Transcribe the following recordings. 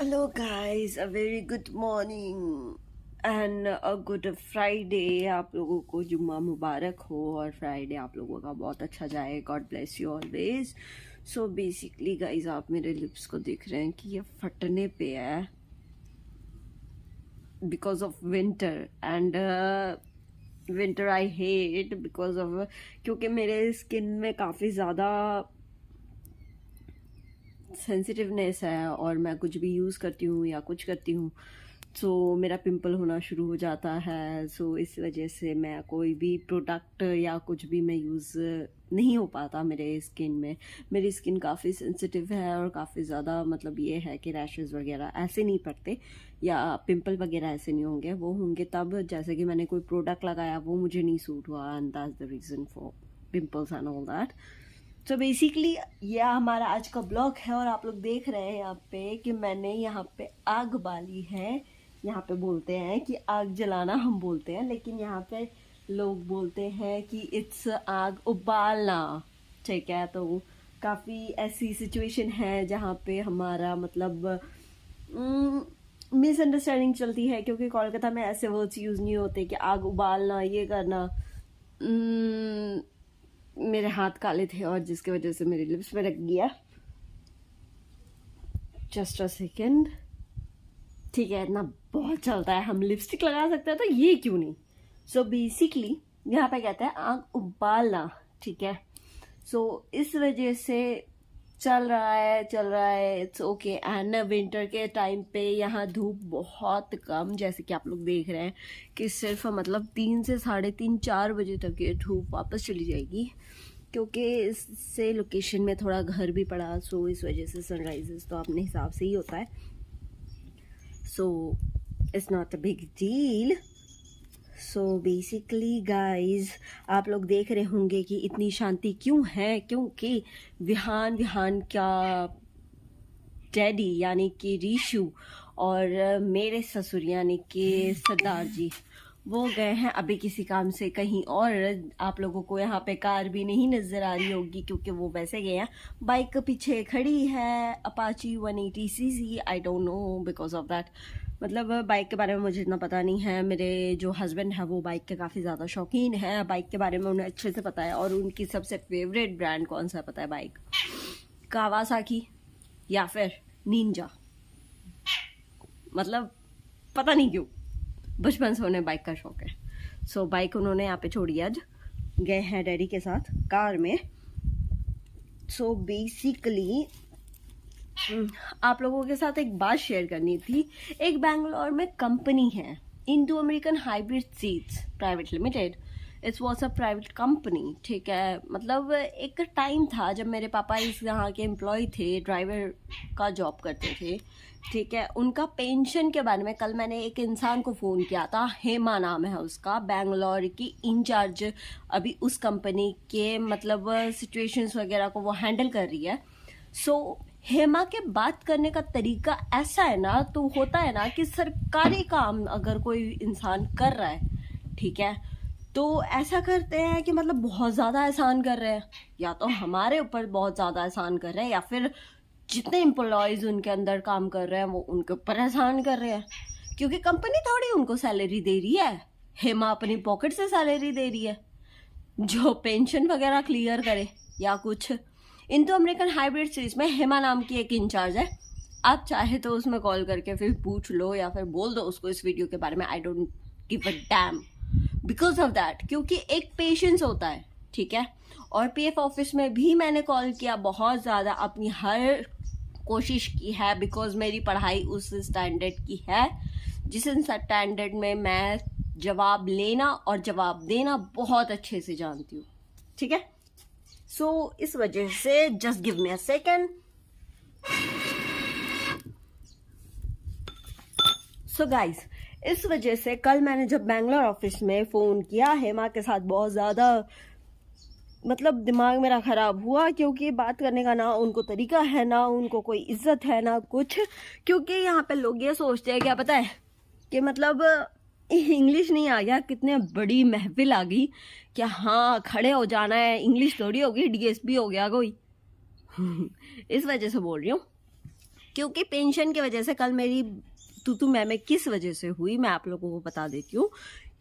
Hello guys, a very good morning and a good Friday. आप लोगों को जुम्मा मुबारक हो और फ्राइडे आप लोगों का बहुत अच्छा जाए. God bless you always. So basically guys आप मेरे लिप्स को देख रहे हैं कि ये फटने पे है because of winter and winter I hate because of क्योंकि मेरे स्किन में काफ़ी ज़्यादा सेंसिटिवनेस है और मैं कुछ भी यूज़ करती हूँ या कुछ करती हूँ सो मेरा पिंपल होना शुरू हो जाता है. सो इस वजह से मैं कोई भी प्रोडक्ट या कुछ भी मैं यूज़ नहीं हो पाता मेरे स्किन में. मेरी स्किन काफ़ी सेंसिटिव है और काफ़ी ज़्यादा मतलब ये है कि रैशेज़ वगैरह ऐसे नहीं पड़ते या पिंपल वगैरह ऐसे नहीं होंगे. वो होंगे तब जैसे कि मैंने कोई प्रोडक्ट लगाया वो मुझे नहीं सूट हुआ and that's the reason for pimples and all that. तो बेसिकली यह हमारा आज का ब्लॉग है और आप लोग देख रहे हैं यहाँ पे कि मैंने यहाँ पे आग बाली है. यहाँ पे बोलते हैं कि आग जलाना हम बोलते हैं लेकिन यहाँ पे लोग बोलते हैं कि इट्स आग उबालना. ठीक है, तो काफ़ी ऐसी सिचुएशन है जहाँ पे हमारा मतलब मिसअंडरस्टैंडिंग चलती है क्योंकि कोलकाता में ऐसे वर्ड्स यूज़ नहीं होते कि आग उबालना ये करना. मेरे हाथ काले थे और जिसकी वजह से मेरे लिप्स में रख गया. Just a second. ठीक है, इतना बहुत चलता है, हम लिपस्टिक लगा सकते हैं तो ये क्यों नहीं. सो बेसिकली यहाँ पे कहते हैं आग उबालना. ठीक है, सो इस वजह से चल रहा है. It's okay. एंड विंटर के टाइम पे यहाँ धूप बहुत कम, जैसे कि आप लोग देख रहे हैं कि सिर्फ मतलब 3 से 3:30 4 बजे तक ये धूप वापस चली जाएगी क्योंकि इससे लोकेशन में थोड़ा घर भी पड़ा. सो इस वजह से सनराइजेस तो अपने हिसाब से ही होता है. So it's not a big deal. So basically guys आप लोग देख रहे होंगे कि इतनी शांति क्यों है क्योंकि विहान का डैडी यानी कि रीशु और मेरे ससुर यानी कि सरदार जी वो गए हैं अभी किसी काम से कहीं और. आप लोगों को यहाँ पे कार भी नहीं नज़र आ रही होगी क्योंकि वो वैसे गए हैं. बाइक पीछे खड़ी है Apache 180cc. I don't know because of that. मतलब बाइक के बारे में मुझे इतना पता नहीं है. मेरे जो हस्बैंड है वो बाइक के काफ़ी ज़्यादा शौकीन है. बाइक के बारे में उन्हें अच्छे से पता है और उनकी सबसे फेवरेट ब्रांड कौन सा पता है बाइक? कावासाकी या फिर निंजा. मतलब पता नहीं क्यों बचपन से उन्हें बाइक का शौक है. सो बाइक उन्होंने यहाँ पे छोड़ी. आज गए हैं डैडी के साथ कार में. सो बेसिकली आप लोगों के साथ एक बात शेयर करनी थी. एक बेंगलोर में कंपनी है Indo American hybrid seeds private limited. It's was a private company. ठीक है, मतलब एक टाइम था जब मेरे पापा इस यहाँ के एम्प्लॉय थे, ड्राइवर का जॉब करते थे. ठीक है, उनका पेंशन के बारे में कल मैंने एक इंसान को फ़ोन किया था. हेमा नाम है उसका, बेंगलोर की इंचार्ज अभी उस कंपनी के मतलब सिचुएशंस वगैरह को वो हैंडल कर रही है. सो हेमा के बात करने का तरीका ऐसा है ना, तो होता है ना कि सरकारी काम अगर कोई इंसान कर रहा है ठीक है तो ऐसा करते हैं कि मतलब बहुत ज़्यादा एहसान कर रहे हैं, या तो हमारे ऊपर बहुत ज़्यादा एहसान कर रहे हैं या फिर जितने एम्प्लॉयज़ उनके अंदर काम कर रहे हैं वो उनके ऊपर एहसान कर रहे हैं क्योंकि कंपनी थोड़ी उनको सैलरी दे रही है. हेमा अपनी पॉकेट से सैलरी दे रही है जो पेंशन वगैरह क्लियर करे या कुछ. इंडो अमेरिकन हाइब्रिड सीरीज में हेमा नाम की एक इंचार्ज है. आप चाहे तो उसमें कॉल करके फिर पूछ लो या फिर बोल दो उसको इस वीडियो के बारे में. I don't give a dam because of that, क्योंकि एक पेशेंस होता है. ठीक है, और पीएफ ऑफिस में भी मैंने कॉल किया, बहुत ज़्यादा अपनी हर कोशिश की है बिकॉज मेरी पढ़ाई उस स्टैंडर्ड की है जिस स्टैंडर्ड में मैं जवाब लेना और जवाब देना बहुत अच्छे से जानती हूँ. ठीक है, सो इस वजह से just give me a second. So guys इस वजह से कल मैंने जब बैंगलोर ऑफिस में फ़ोन किया हेमा के साथ बहुत ज़्यादा मतलब दिमाग मेरा ख़राब हुआ क्योंकि बात करने का ना उनको तरीका है ना उनको कोई इज्जत है ना कुछ. क्योंकि यहाँ पे लोग ये सोचते हैं क्या पता है कि मतलब इंग्लिश नहीं आ गया, कितने बड़ी महफिल आ गई कि हाँ खड़े हो जाना है, इंग्लिश थोड़ी होगी डीएसपी हो गया कोई. इस वजह से बोल रही हूँ. क्योंकि पेंशन की वजह से कल मेरी तू मैं किस वजह से हुई मैं आप लोगों को बता देती हूँ।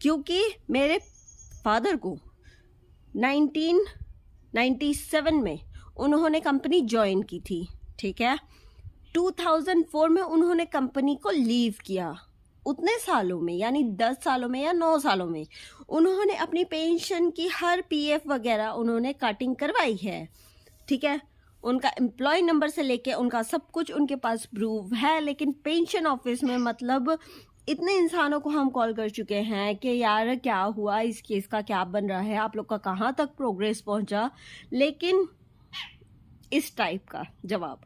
क्योंकि मेरे फादर को 1997 में उन्होंने कंपनी ज्वाइन की थी, ठीक है। 2004 में उन्होंने कंपनी को लीव किया। उतने सालों में यानी 10 सालों में या 9 सालों में उन्होंने अपनी पेंशन की हर पीएफ वगैरह उन्होंने कटिंग करवाई है, ठीक है। उनका एम्प्लॉय नंबर से लेके उनका सब कुछ उनके पास प्रूफ है। लेकिन पेंशन ऑफिस में मतलब इतने इंसानों को हम कॉल कर चुके हैं कि यार क्या हुआ, इस केस का क्या बन रहा है, आप लोग का कहाँ तक प्रोग्रेस पहुंचा, लेकिन इस टाइप का जवाब,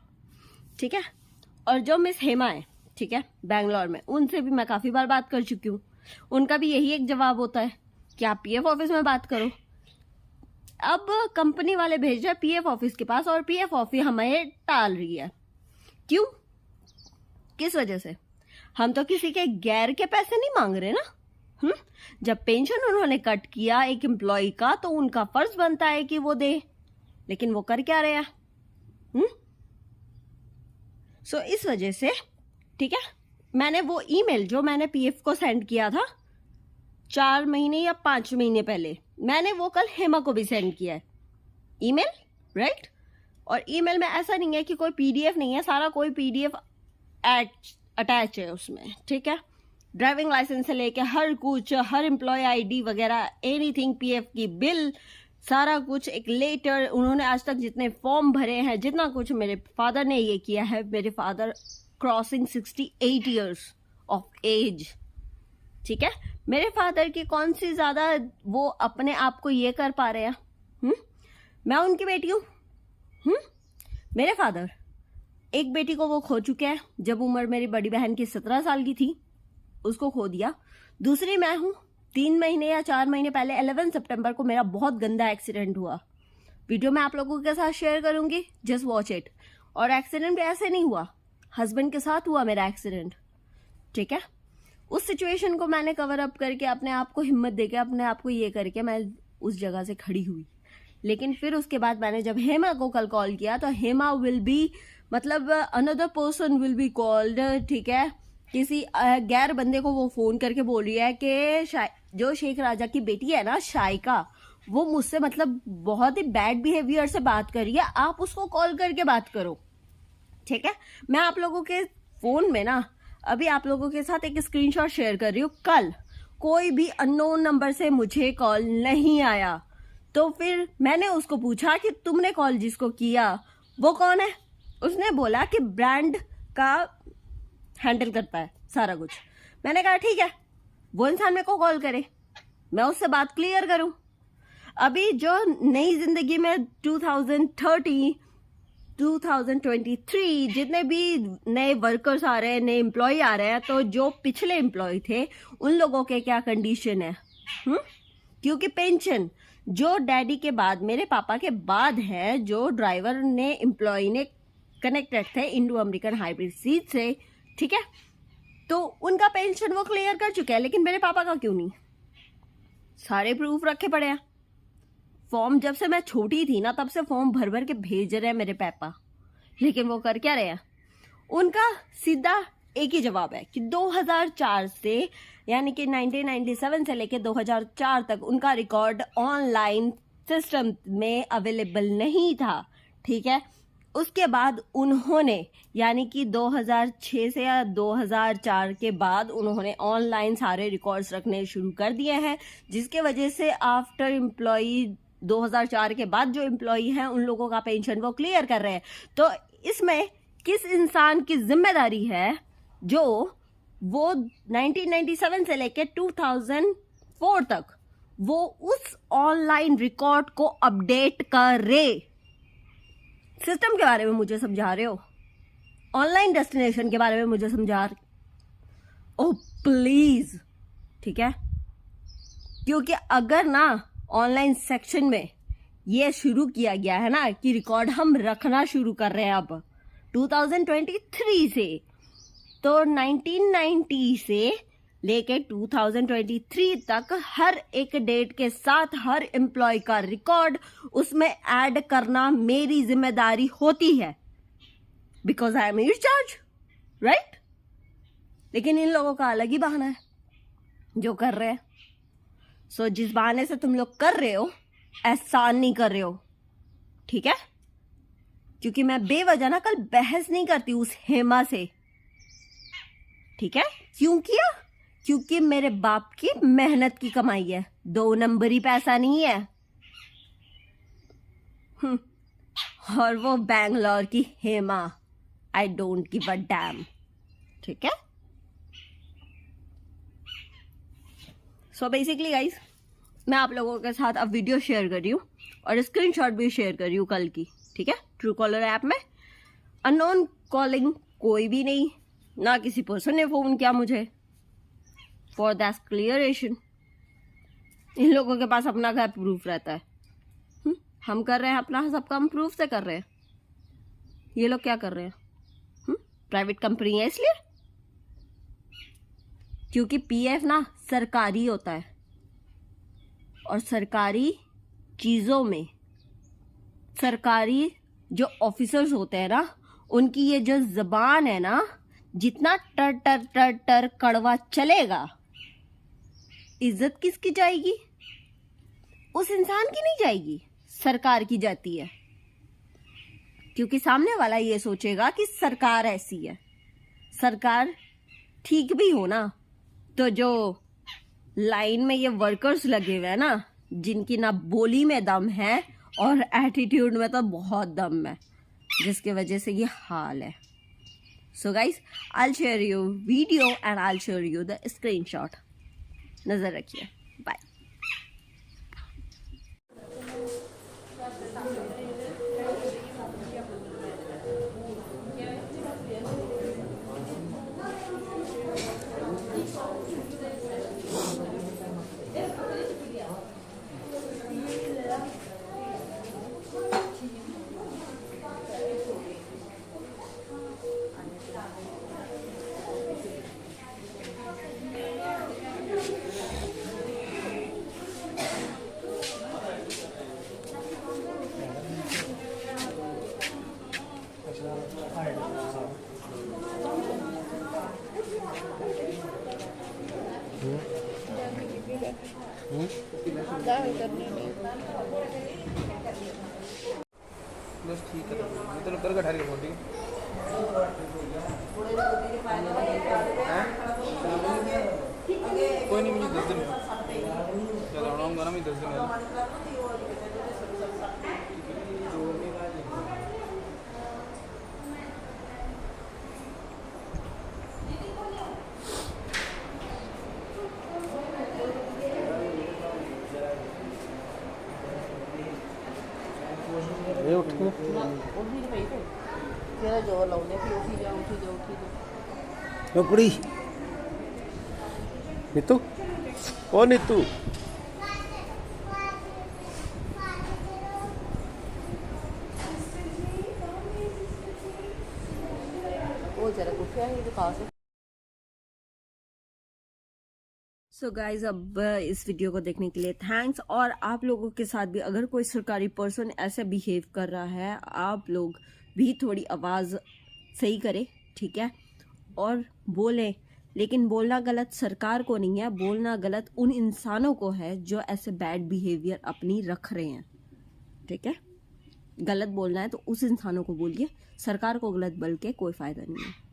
ठीक है। और जो मिस हेमा है, ठीक है, बैंगलोर में, उनसे भी मैं काफ़ी बार बात कर चुकी हूँ। उनका भी यही एक जवाब होता है कि आप पीएफ ऑफिस में बात करो। अब कंपनी वाले भेज रहे पीएफ ऑफिस के पास और पीएफ ऑफिस हमें टाल रही है। क्यों, किस वजह से? हम तो किसी के गैर के पैसे नहीं मांग रहे ना। जब पेंशन उन्होंने कट किया एक एम्प्लॉय का तो उनका फर्ज बनता है कि वो दे, लेकिन वो कर क्या रहे हैं? सो इस वजह से, ठीक है, मैंने वो ईमेल जो मैंने पीएफ को सेंड किया था 4 महीने या 5 महीने पहले, मैंने वो कल हेमा को भी सेंड किया है ईमेल, राइट। और ईमेल में ऐसा नहीं है कि कोई पीडीएफ नहीं है, सारा कोई पीडीएफ अटैच है उसमें, ठीक है। ड्राइविंग लाइसेंस से लेके हर कुछ, हर एम्प्लॉय आईडी वगैरह, एनीथिंग, पीएफ की बिल, सारा कुछ, एक लेटर, उन्होंने आज तक जितने फॉर्म भरे हैं, जितना कुछ मेरे फादर ने ये किया है। मेरे father crossing 68 years of age, ठीक है। मेरे फादर की कौन सी ज्यादा वो अपने आप को ये कर पा रहे हैं? मैं उनकी बेटी हूँ। मेरे फादर एक बेटी को वो खो चुके हैं जब उम्र मेरी बड़ी बहन की 17 साल की थी, उसको खो दिया। दूसरी मैं हूँ, 3 महीने या 4 महीने पहले 11 सितंबर को मेरा बहुत गंदा एक्सीडेंट हुआ। वीडियो मैं आप लोगों के साथ शेयर करूंगी, जस्ट वॉच इट। और एक्सीडेंट भी ऐसे नहीं हुआ, हस्बैंड के साथ हुआ मेरा एक्सीडेंट, ठीक है। उस सिचुएशन को मैंने कवर अप करके अपने आप को हिम्मत देके अपने आप को ये करके मैं उस जगह से खड़ी हुई। लेकिन फिर उसके बाद मैंने जब हेमा को कल कॉल किया तो हेमा विल बी, मतलब another person will be called, ठीक है। किसी गैर बंदे को वो फोन करके बोल रही है कि जो शेख राजा की बेटी है ना शाइका, वो मुझसे मतलब बहुत ही बैड बिहेवियर से बात कर रही है, आप उसको कॉल करके बात करो, ठीक है। मैं आप लोगों के फोन में ना अभी आप लोगों के साथ एक स्क्रीनशॉट शेयर कर रही हूँ। कल कोई भी अननोन नंबर से मुझे कॉल नहीं आया, तो फिर मैंने उसको पूछा कि तुमने कॉल जिसको किया वो कौन है? उसने बोला कि ब्रांड का हैंडल करता है सारा कुछ। मैंने कहा ठीक है, वो इंसान मेरे को कॉल करे, मैं उससे बात क्लियर करूं। अभी जो नई जिंदगी में 2030 2023 जितने भी नए वर्कर्स आ रहे हैं, नए एम्प्लॉय आ रहे हैं, तो जो पिछले एम्प्लॉय थे उन लोगों के क्या कंडीशन है? क्योंकि पेंशन जो डैडी के बाद, मेरे पापा के बाद है, जो ड्राइवर ने एम्प्लॉय ने कनेक्टेड थे इंडो अमेरिकन हाइब्रिड सीट से, ठीक है, तो उनका पेंशन वो क्लियर कर चुके हैं। लेकिन मेरे पापा का क्यों नहीं? सारे प्रूफ रखे पड़े हैं। फॉर्म जब से मैं छोटी थी ना तब से फॉर्म भर भर के भेज रहे हैं मेरे पापा, लेकिन वो कर क्या रहे हैं? उनका सीधा एक ही जवाब है कि 2004 से, यानी कि 1997 से लेके 2004 तक उनका रिकॉर्ड ऑनलाइन सिस्टम में अवेलेबल नहीं था, ठीक है। उसके बाद उन्होंने, यानी कि 2006 से या 2004 के बाद उन्होंने ऑनलाइन सारे रिकॉर्ड्स रखने शुरू कर दिए हैं, जिसके वजह से आफ्टर एम्प्लॉय 2004 के बाद जो एम्प्लॉय हैं उन लोगों का पेंशन वो क्लियर कर रहे हैं। तो इसमें किस इंसान की जिम्मेदारी है जो वो 1997 से लेके 2004 तक वो उस ऑनलाइन रिकॉर्ड को अपडेट करे? सिस्टम के बारे में मुझे समझा रहे हो, ऑनलाइन डेस्टिनेशन के बारे में मुझे समझा रहे हो? प्लीज, ठीक है। क्योंकि अगर ना ऑनलाइन सेक्शन में ये शुरू किया गया है ना कि रिकॉर्ड हम रखना शुरू कर रहे हैं अब 2023 से, तो 1990 से लेके 2023 तक हर एक डेट के साथ हर एम्प्लॉय का रिकॉर्ड उसमें ऐड करना मेरी जिम्मेदारी होती है। Because I am in charge, right? लेकिन इन लोगों का अलग ही बहाना है जो कर रहे हैं। सो जिस बहाने से तुम लोग कर रहे हो, एहसान नहीं कर रहे हो, ठीक है? क्योंकि मैं बेवजह ना कल बहस नहीं करती उस हेमा से, ठीक है? क्यों किया? क्योंकि मेरे बाप की मेहनत की कमाई है, 2 नंबरी पैसा नहीं है। और वो बैंगलोर की Hema, I don't give a dam, ठीक है? सो बेसिकली गाइस, मैं आप लोगों के साथ अब वीडियो शेयर कर रही हूँ और स्क्रीनशॉट भी शेयर कर रही हूँ कल की, ठीक है? ट्रू कॉलर ऐप में अननोन कॉलिंग कोई भी नहीं, ना किसी पर्सन ने फोन किया मुझे फॉर दैट क्लियरेशन। इन लोगों के पास अपना क्या प्रूफ रहता है? हम कर रहे हैं अपना सब काम प्रूफ से कर रहे हैं। ये लोग क्या कर रहे हैं? प्राइवेट कंपनी है इसलिए, क्योंकि पीएफ ना सरकारी होता है और सरकारी चीजों में सरकारी जो ऑफिसर्स होते हैं ना, उनकी ये जो जबान है ना, जितना टर टर टर टर कड़वा चलेगा, इज्जत किसकी जाएगी? उस इंसान की नहीं जाएगी, सरकार की जाती है। क्योंकि सामने वाला ये सोचेगा कि सरकार ऐसी है। सरकार ठीक भी हो ना, तो जो लाइन में ये वर्कर्स लगे हुए हैं ना, जिनकी ना बोली में दम है और एटीट्यूड में तो बहुत दम है, जिसके वजह से ये हाल है। So guys, I share you video and I share you the screenshot. नजर रखिए, बाय। बस ठीक है, तो कर का ठारी फोन, ठीक है? कोई नहीं, मुझे 10 दिन चल आऊँगा ना, मैं 10 दिन कुड़ी नीतू, ओ नीतू, वो जरा कुछ है ये पास है। सो गाइज, अब इस वीडियो को देखने के लिए थैंक्स। और आप लोगों के साथ भी अगर कोई सरकारी पर्सन ऐसे बिहेव कर रहा है, आप लोग भी थोड़ी आवाज़ सही करें, ठीक है? और बोलें, लेकिन बोलना गलत सरकार को नहीं है, बोलना गलत उन इंसानों को है जो ऐसे बैड बिहेवियर अपनी रख रहे हैं, ठीक है? गलत बोलना है तो उस इंसानों को बोलिए, सरकार को गलत बोल के कोई फायदा नहीं है।